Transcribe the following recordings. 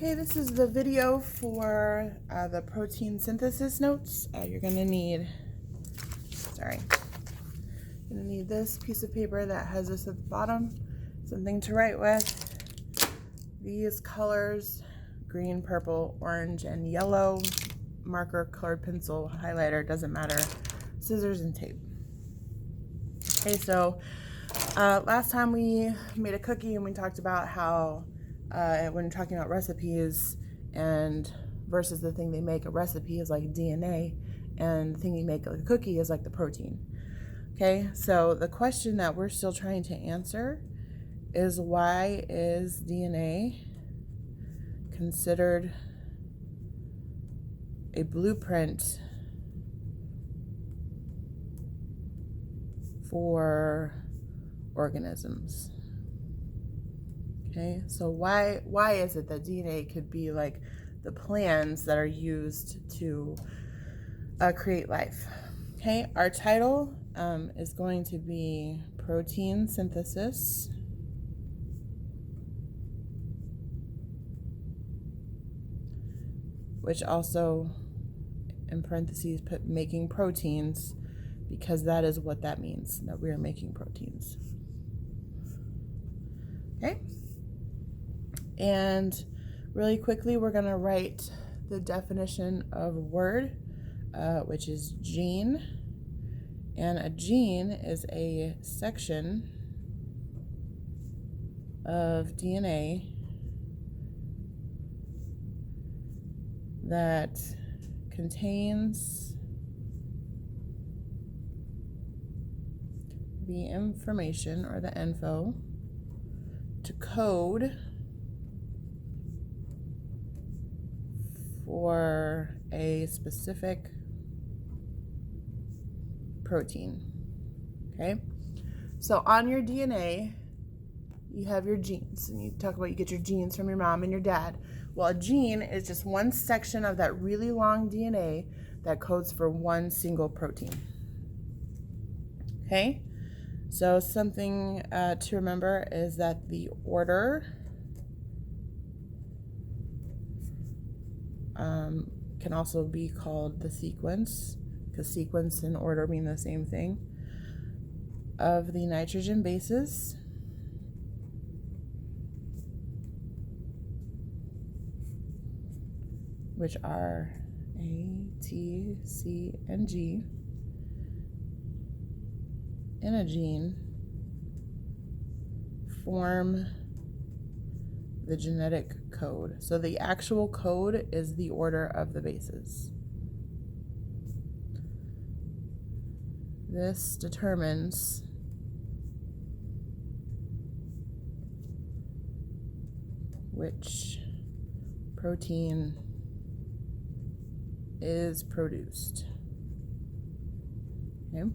Okay, this is the video for the protein synthesis notes. You're gonna need this piece of paper that has this at the bottom, something to write with, these colors, green, purple, orange, and yellow, marker, colored pencil, highlighter, doesn't matter, scissors, and tape. Okay, so last time we made a cookie and we talked about how when talking about recipes and versus the thing they make a recipe is like DNA, and the thing you make like a cookie is like the protein. Okay, so the question that we're still trying to answer is, why is DNA considered a blueprint for organisms? Okay, so why is it that DNA could be like the plans that are used to create life? Okay, our title is going to be protein synthesis, which also in parentheses put making proteins, because that is what that means, that we are making proteins. Okay. And really quickly, we're going to write the definition of word, which is gene. And a gene is a section of DNA that contains the information or the info to code for a specific protein. Okay, so on your DNA you have your genes, and you talk about you get your genes from your mom and your dad. Well, a gene is just one section of that really long DNA that codes for one single protein. Okay, so something to remember is that the order can also be called the sequence, because sequence and order mean the same thing, of the nitrogen bases, which are A, T, C, and G, in a gene form the genetic code. So the actual code is the order of the bases. This determines which protein is produced. Okay.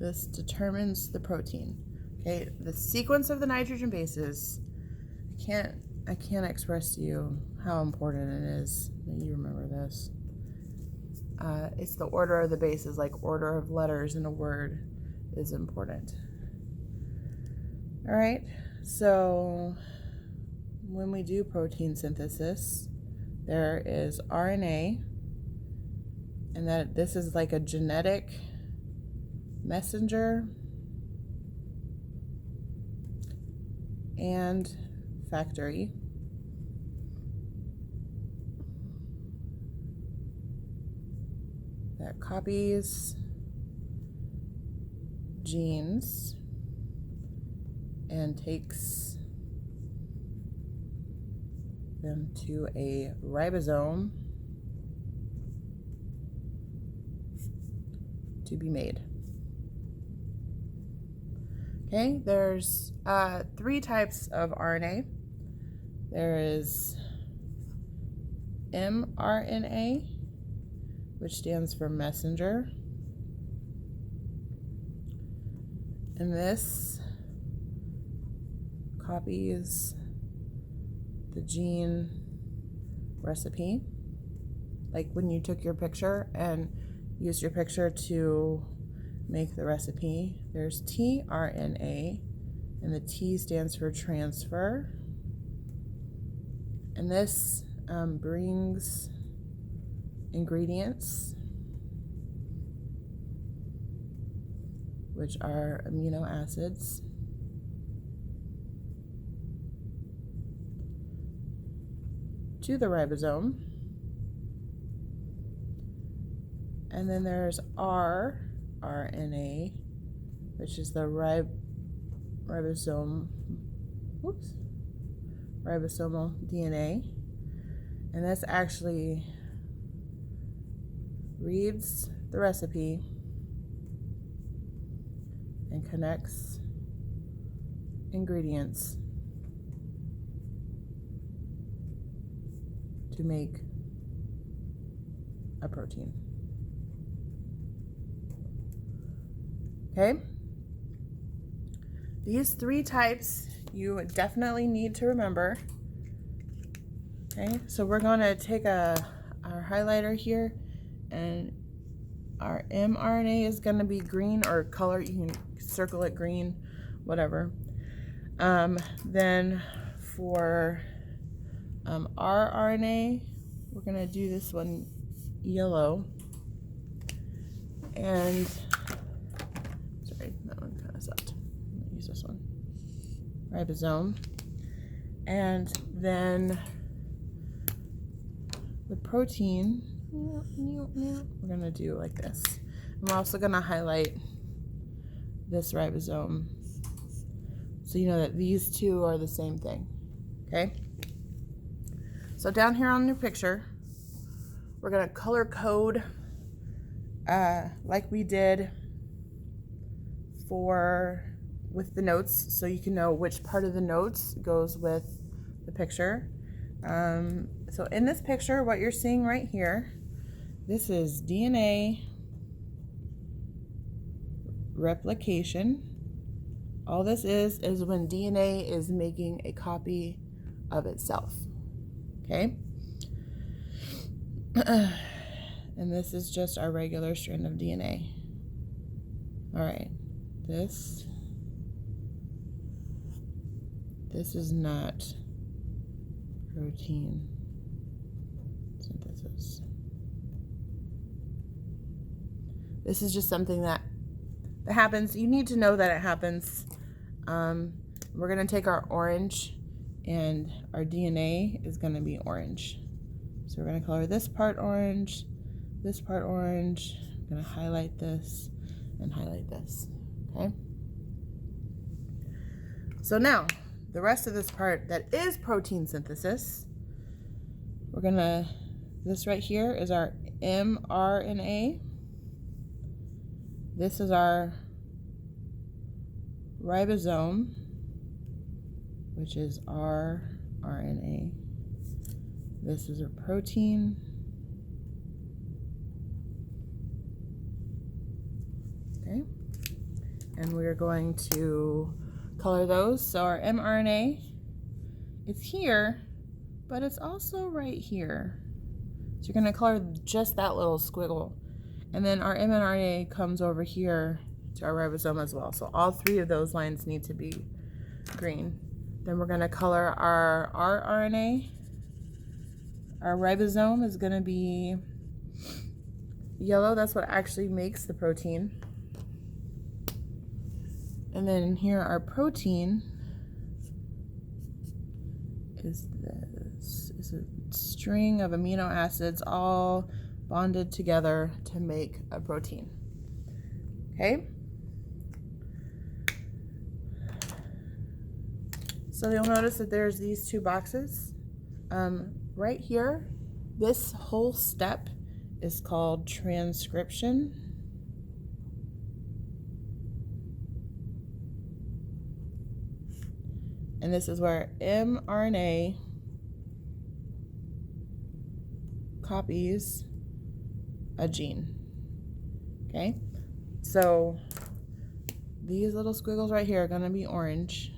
This determines the protein. Okay, the sequence of the nitrogen bases, I can't express to you how important it is that you remember this. It's the order of the bases, like order of letters in a word is important. All right, so when we do protein synthesis, there is RNA, and that this is like a genetic messenger and factory. That copies genes and takes them to a ribosome to be made. Okay, there's 3 types of RNA. There is mRNA, which stands for messenger. And this copies the gene recipe. Like when you took your picture and used your picture to make the recipe, there's tRNA, and the T stands for transfer. And this brings ingredients, which are amino acids, to the ribosome. And then there's rRNA, which is the ribosomal DNA. And this actually reads the recipe and connects ingredients to make a protein. Okay? These three types you definitely need to remember. Okay, so we're going to take our highlighter here, and our mRNA is going to be green, or color, you can circle it green, whatever. Then for rRNA, we're going to do this one yellow. And sorry, that one kind of sucked. I'm going to use this one. Ribosome. And then the protein, we're going to do like this. I'm also going to highlight this ribosome so you know that these two are the same thing. Okay? So down here on your picture, we're going to color code like we did with the notes, so you can know which part of the notes goes with the picture. So in this picture, what you're seeing right here, this is DNA replication. All this is when DNA is making a copy of itself. Okay? And this is just our regular strand of DNA. All right. This is not protein synthesis. This is just something that happens. You need to know that it happens. We're going to take our orange, and our DNA is going to be orange. So we're going to color this part orange, this part orange. I'm going to highlight this and highlight this. Okay? So now, the rest of this part that is protein synthesis, this right here is our mRNA. This is our ribosome, which is rRNA. This is a protein. Okay. And we're going to color those. So our mRNA is here, but it's also right here. So you're going to color just that little squiggle. And then our mRNA comes over here to our ribosome as well. So all three of those lines need to be green. Then we're going to color our rRNA. Our ribosome is going to be yellow. That's what actually makes the protein. And then here our protein is a string of amino acids all bonded together to make a protein. Okay? So you'll notice that there's these two boxes. Right here, this whole step is called transcription. And this is where mRNA copies a gene. Okay? So these little squiggles right here are going to be orange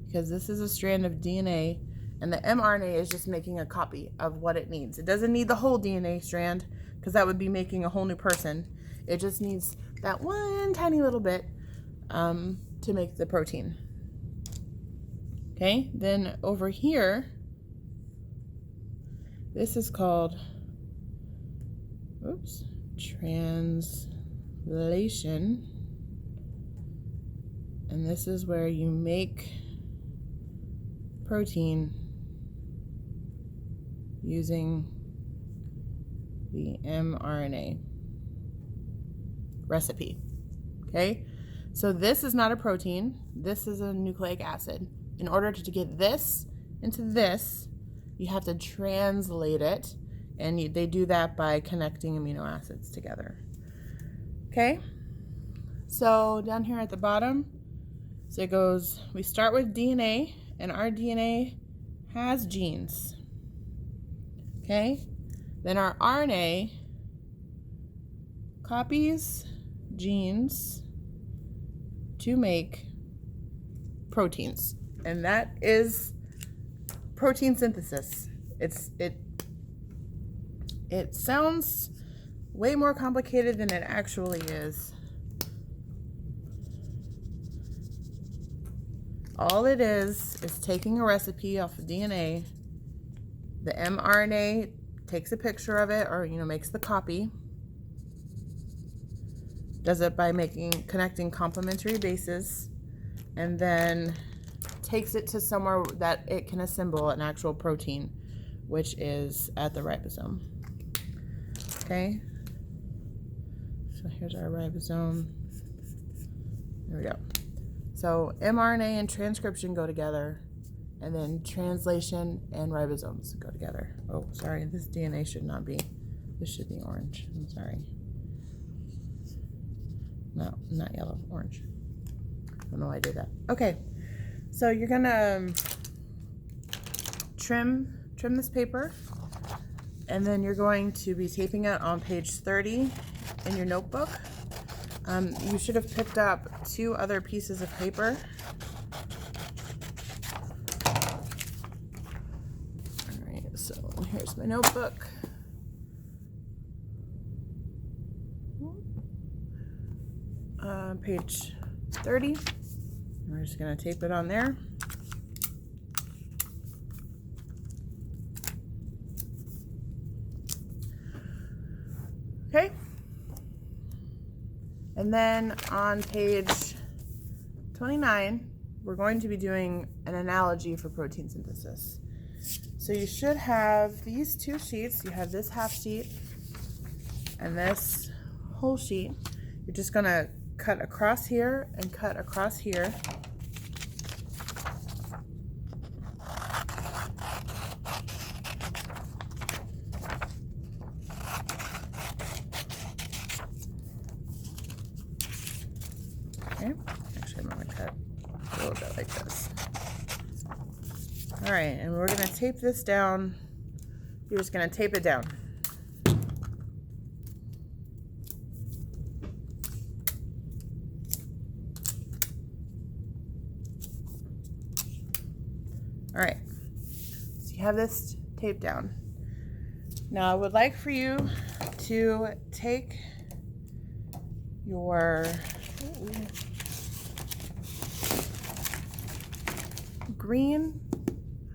because this is a strand of DNA, and the mRNA is just making a copy of what it needs. It doesn't need the whole DNA strand because that would be making a whole new person. It just needs that one tiny little bit to make the protein. Okay, then over here, this is called, translation. And this is where you make protein using the mRNA recipe. Okay, so this is not a protein, this is a nucleic acid. In order to get this into this, you have to translate it, and they do that by connecting amino acids together. Okay, so down here at the bottom, so it goes, we start with DNA, and our DNA has genes. Okay, then our RNA copies genes to make proteins, and that is protein synthesis. It sounds way more complicated than it actually is. All it is taking a recipe off of DNA. The mRNA takes a picture of it, or makes the copy. Does it by connecting complementary bases, and then takes it to somewhere that it can assemble an actual protein, which is at the ribosome. Okay, so here's our ribosome. There we go. So mRNA and transcription go together, and then translation and ribosomes go together. Oh, sorry, this DNA should not be, this should be orange. I'm sorry. No, not yellow, orange. I don't know why I did that. Okay, so you're gonna trim this paper, and then you're going to be taping it on page 30 in your notebook. You should have picked up 2 other pieces of paper. All right, so here's my notebook. Page 30. We're just going to tape it on there. Okay. And then on page 29, we're going to be doing an analogy for protein synthesis. So you should have these 2 sheets. You have this half sheet and this whole sheet. You're just going to cut across here and cut across here. Okay, actually I'm going to cut a little bit like this. All right, and we're going to tape this down. You're just going to tape it down. All right, so you have this taped down. Now I would like for you to take your green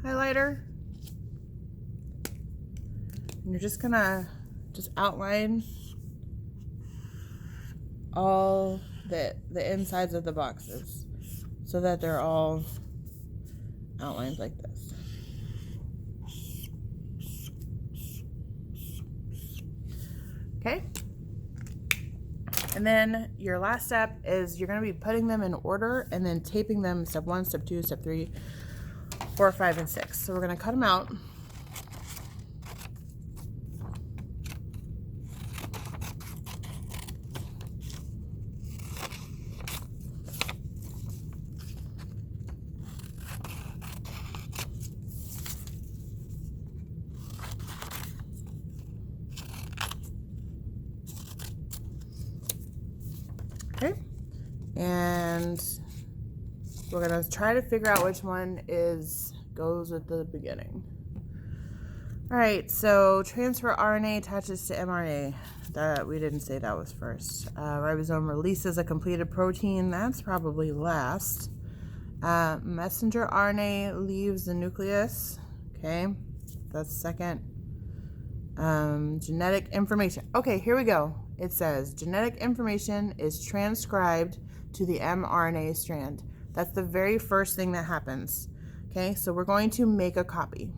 highlighter, and you're just gonna outline all the insides of the boxes so that they're all outlined like this. Okay, and then your last step is you're going to be putting them in order and then taping them step 1, step 2, step 3, 4, 5, and 6. So we're going to cut them out. Okay, and we're gonna try to figure out which one goes at the beginning. All right, so transfer RNA attaches to mRNA. That we didn't say that was first. Ribosome releases a completed protein. That's probably last. Messenger RNA leaves the nucleus. Okay, that's second. Genetic information. Okay, here we go. It says genetic information is transcribed to the mRNA strand. That's the very first thing that happens. Okay, so we're going to make a copy.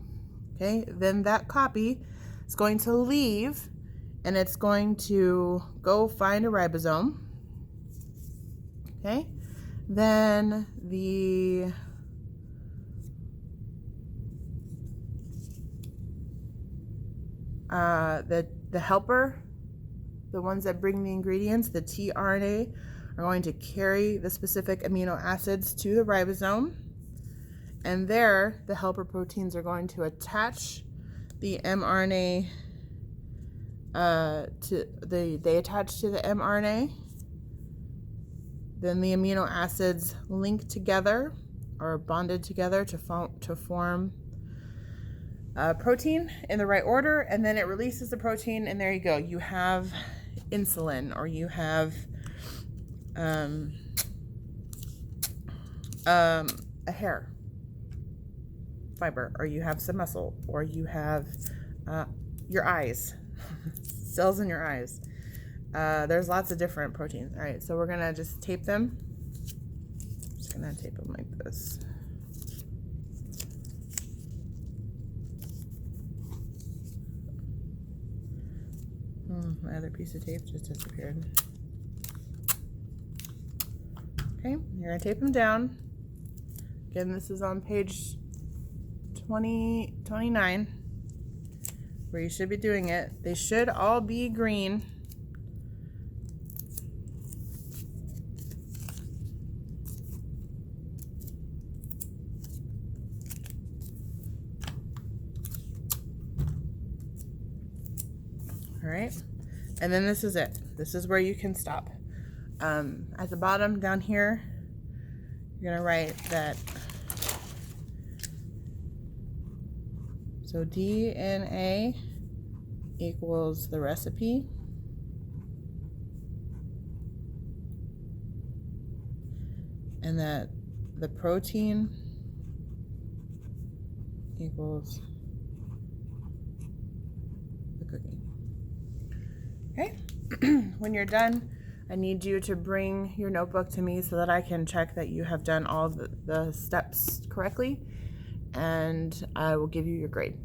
Okay, then that copy is going to leave and it's going to go find a ribosome. Okay, then the helper, the ones that bring the ingredients, the tRNA, are going to carry the specific amino acids to the ribosome. And there, the helper proteins are going to attach the mRNA they attach to the mRNA. Then the amino acids link together or bonded together to form a protein in the right order, and then it releases the protein, and there you go. You have insulin, or you have a hair fiber, or you have some muscle, or you have your eyes, cells in your eyes. There's lots of different proteins. All right, so we're gonna just tape them. Just gonna tape them like this. My other piece of tape just disappeared. Okay, you're gonna tape them down. Again, this is on page 29, where you should be doing it. They should all be green. All right, and then this is it. This is where you can stop. At the bottom down here, you're gonna write that. So DNA equals the recipe, and that the protein equals the cookie. Okay, when you're done, I need you to bring your notebook to me so that I can check that you have done all the steps correctly, and I will give you your grade.